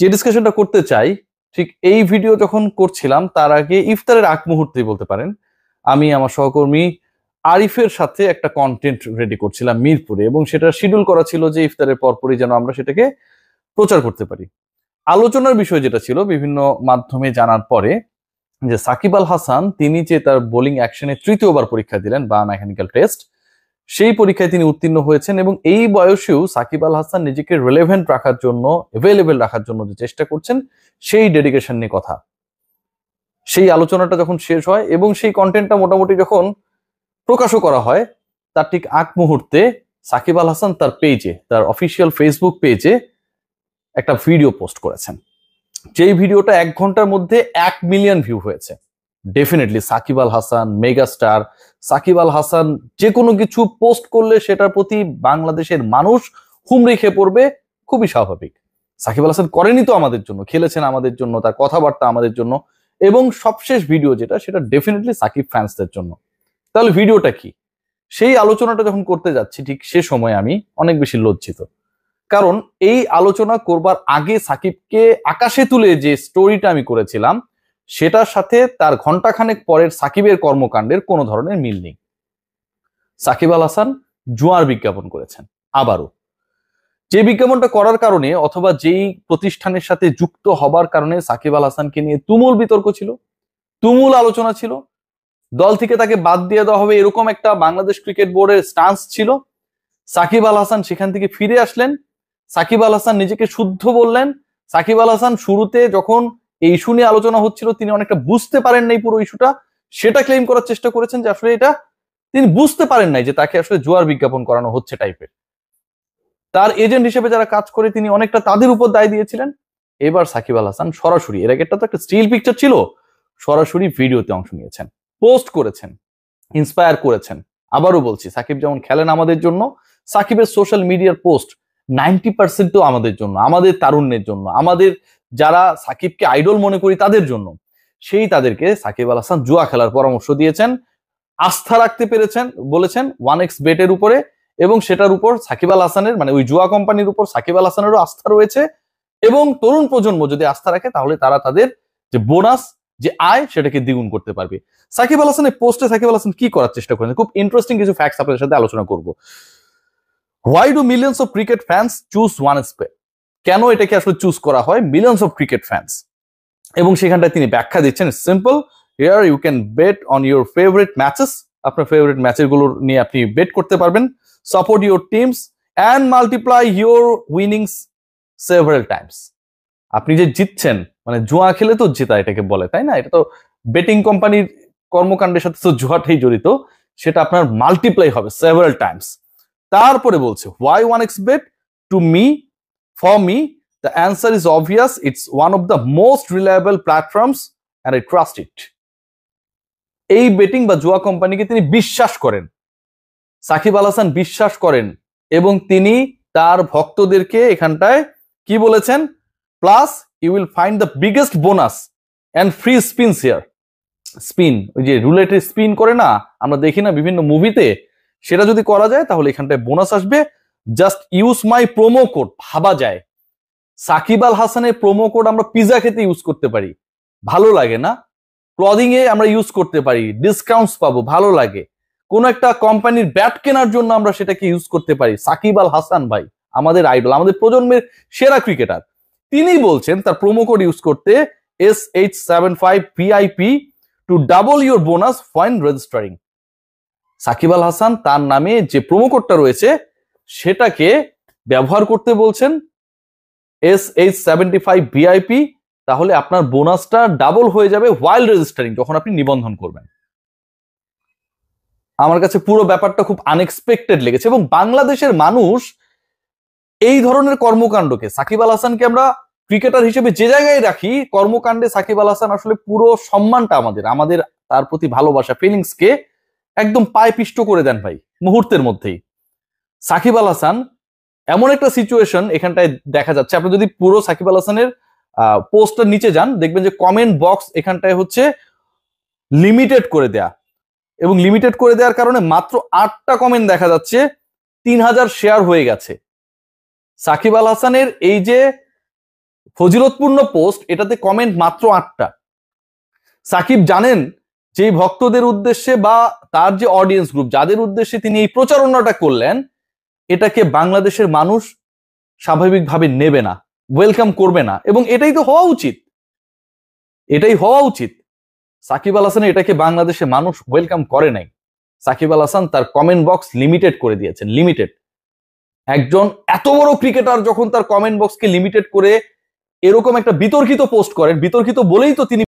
যে ডিসকাশনটা করতে চাই, ঠিক এই ভিডিও যখন করছিলাম তার আগে ইফতারের আগ মুহূর্তেই বলতে পারেন, আমি আমার সহকর্মী আরিফের সাথে একটা কন্টেন্ট রেডি করছিলাম মিরপুরে, এবং সেটা শিডিউল করা ছিল যে ইফতারের পরপরই যেন আমরা সেটাকে প্রচার করতে পারি। আলোচনার বিষয় যেটা ছিল বিভিন্ন মাধ্যমে জানার পরে, যে সাকিব আল হাসান তিনি যে তার বোলিং অ্যাকশনে তৃতীয়বার পরীক্ষা দিলেন বা মেকানিক্যাল টেস্ট, সেই পরীক্ষায় তিনি উত্তীর্ণ হয়েছেন, এবং এই বয়সেও সাকিব আল হাসান নিজেকে রিলেভেন্ট রাখার জন্য, অ্যাভেলেবেল রাখার জন্য যে চেষ্টা করছেন, সেই ডেডিকেশন নিয়ে কথা। সেই আলোচনাটা যখন শেষ হয় এবং সেই কন্টেন্টটা মোটামুটি যখন প্রকাশও করা হয়, তার ঠিক আগ মুহূর্তে সাকিব আল হাসান তার পেজে, তার অফিসিয়াল ফেসবুক পেজে একটা ভিডিও পোস্ট করেছেন, যেই ভিডিওটা 1 ঘন্টার মধ্যে 1 মিলিয়ন ভিউ হয়েছে। ডেফিনেটলি সাকিব আল হাসান মেগাস্টার, সাকিব আল হাসান যে কোনো কিছু পোস্ট করলে সেটার প্রতি বাংলাদেশের মানুষ হুমড়ি খেয়ে পড়বে, খুবই স্বাভাবিক। সাকিব আল হাসান করেনি তো আমাদের জন্য, খেলেছেন আমাদের জন্য, তার কথাবার্তা আমাদের জন্য, এবং সবশেষ ভিডিও যেটা সেটা ডেফিনেটলি সাকিব ফ্যান্সদের জন্য। তাহলে ভিডিওটা কি? সেই আলোচনাটা যখন করতে যাচ্ছি ঠিক সে সময় আমি অনেক বেশি লজ্জিত, কারণ এই আলোচনা করবার আগে সাকিবকে আকাশে তুলে যে স্টোরিটা আমি করেছিলাম সেটার সাথে তার ঘন্টাখানেক পরের সাকিবের কর্মকাণ্ডের কোনো ধরনের মিল নেই। সাকিব আল হাসান জুয়ার বিজ্ঞাপন করেছেন আবারও, যে বিজ্ঞাপনটা করার কারণে অথবা যেই প্রতিষ্ঠানের সাথে যুক্ত হবার কারণে সাকিব আল হাসানকে নিয়ে তুমুল বিতর্ক ছিল, তুমুল আলোচনা ছিল, দল থেকে তাকে বাদ দিয়ে দেওয়া হবে এরকম একটা বাংলাদেশ ক্রিকেট বোর্ডের স্টান্স ছিল। সাকিব আল হাসান সেখান থেকে ফিরে আসলেন, সাকিব আল হাসান নিজেকে শুদ্ধ বললেন। সাকিব আল হাসান শুরুতে যখন এই ইস্যু নিয়ে আলোচনা হচ্ছিল তিনি অনেকটা বুঝতে পারেন নাই পুরো ইস্যুটা, সেটা ক্লেম করার চেষ্টা করেছেন যে আসলে এটা তিনি বুঝতে পারেন নাই যে তাকে আসলে জুয়ার বিজ্ঞাপন করানো হচ্ছে টাইপের। তার এজেন্ট হিসেবে যারা কাজ করে তিনি অনেকটা তাদের উপর দায় দিয়েছিলেন। এবার সাকিব আল হাসান সরাসরি, এর আগে তো একটা স্টিল পিকচার ছিল, সরাসরি ভিডিওতে অংশ নিয়েছেন, পোস্ট করেছেন, ইন্সপায়ার করেছেন। আবারও বলছি, সাকিব যেমন খেলেন আমাদের জন্য, সাকিবের সোশ্যাল মিডিয়ার পোস্ট 90% তো আমাদের জন্য, আমাদের তারুণ্যের জন্য, আমাদের যারা সাকিবকে আইডল মনে করি তাদের জন্য। সেই তাদেরকে সাকিব আল হাসান জুয়া খেলার পরামর্শ দিয়েছেন, আস্থা রাখতে পেরেছেন, বলেছেন 1x বেটের উপরে, এবং সেটার উপর সাকিব আল হাসানের মানে ওই জুয়া কোম্পানির উপর সাকিব আল হাসানেরও আস্থা রয়েছে। এবং তরুণ প্রজন্ম যদি আস্থা রাখে তাহলে তারা তাদের যে বোনাস, যে আয়, সেটাকে দ্বিগুণ করতে পারবে। সাকিব আল হাসানের পোস্টে সাকিব আল হাসান কি করার চেষ্টা করেন, খুব ইন্টারেস্টিং কিছু ফ্যাক্টস আপনাদের সাথে আলোচনা করব। Why do millions of cricket fans choose 1x bet? কেন এটাকে আসলে চুজ করা হয় মিলিয়ন্স অফ ক্রিকেট ফ্যান্স? এবং সেখানটায় তিনি ব্যাখ্যা দিচ্ছেন, simple, here you can bet on your favourite matches, আপনার ফেভারিট ম্যাচেসগুলো নিয়ে আপনি বেট করতে পারবেন, support your teams and multiply your winnings several times. আপনি যে জিতছেন, মানে জুয়া খেলে তো জেতা এটাকে বলে, তাই না? এটা তো বেটিং কোম্পানির কর্মকাণ্ডের সাথে তো জুয়াটাই জড়িত, সেটা আপনার মাল্টিপ্লাই হবে সেভারাল টাইমস। তারপরে বলছে, why 1x bet? To me, for me, the answer is obvious. It's one of the most reliable platforms and I trust it. এই বেটিং বা জুয়া কোম্পানিকে তিনি বিশ্বাস করেন, সাকিব আল হাসান বিশ্বাস করেন, এবং তিনি তার ভক্তদেরকে এখানটায় কি বলেছেন, plus you will find the biggest bonus and free spins here. Spin, ওই যে রুলেটে স্পিন করে না, আমরা দেখি না বিভিন্ন মুভিতে, সেটা যদি করা যায় তাহলে এখানটায় বোনাস আসবে। Just use my promo code. ভাবা যায় সাকিব আল হাসানের প্রোমো কোড আমরা পিজা খেতে ইউজ করতে পারি, ভালো লাগে না? ক্লদিং এ আমরা ইউজ করতে পারি, ডিসকাউন্টস পাবো, ভালো লাগে। কোন একটা কোম্পানির ব্যাট কেনার জন্য আমরা সেটাকে ইউজ করতে পারি। সাকিব আল হাসান ভাই আমাদের আইডল, আমাদের প্রজন্মের সেরা ক্রিকেটার, তিনি বলছেন তার প্রোমো কোড ইউজ করতে, SH75VIP to double your bonus fine registering. Shakib Al Hasan তার নামে যে প্রোমো কোডটা রয়েছে সেটাকে ব্যবহার করতে বলছেন, SH75VIP, তাহলে আপনার বোনাসটা ডাবল হয়ে যাবে ওয়াইল রেজিস্টারিং, যখন আপনি নিবন্ধন করবেন। আমার কাছে পুরো ব্যাপারটা খুব আনএক্সপেক্টেড লেগেছে, এবং বাংলাদেশের মানুষ এই ধরনের কর্মকাণ্ডকে, সাকিব আল হাসানকে আমরা ক্রিকেটার হিসেবে যে জায়গায় রাখি, কর্মকাণ্ডে সাকিব আল হাসান আসলে পুরো সম্মানটা আমাদের তার প্রতি ভালোবাসা, ফিলিংসকে একদম পায়ে পিষ্ট করে দেন ভাই মুহূর্তের মধ্যেই। সাকিব আল হাসান এমন একটা সিচুয়েশন এখানটায় দেখা যাচ্ছে, আপনি যদি পুরো সাকিব আল হাসানের পোস্টার নিচে যান দেখবেন যে কমেন্ট বক্স এখানটায় হচ্ছে লিমিটেড করে দেয়া, এবং লিমিটেড করে দেওয়ার কারণে মাত্র 8টা কমেন্ট দেখা যাচ্ছে, 3000 শেয়ার হয়ে গেছে। সাকিব আল হাসানের এই যে ফজিলতপূর্ণ পোস্ট, এটাতে কমেন্ট মাত্র 8টা। সাকিব জানেন যে ভক্তদের উদ্দেশ্যে বা তার যে অডিয়েন্স গ্রুপ যাদের উদ্দেশ্যে তিনি এই প্রচারণাটা করলেন, এটাকে বাংলাদেশের মানুষ স্বাভাবিকভাবে নেবে না, ওয়েলকাম করবে না, এবং এটাই তো হওয়া উচিত, এটাই হওয়া উচিত। সাকিব আল হাসান এটাকে বাংলাদেশের মানুষ ওয়েলকাম করে নাই। সাকিব আল হাসান তার কমেন্ট বক্স লিমিটেড করে দিয়েছেন, লিমিটেড। একজন এত বড় ক্রিকেটার যখন তার কমেন্ট বক্সকে লিমিটেড করে এরকম একটা বিতর্কিত পোস্ট করেন, বিতর্কিত বলেই তো তিনি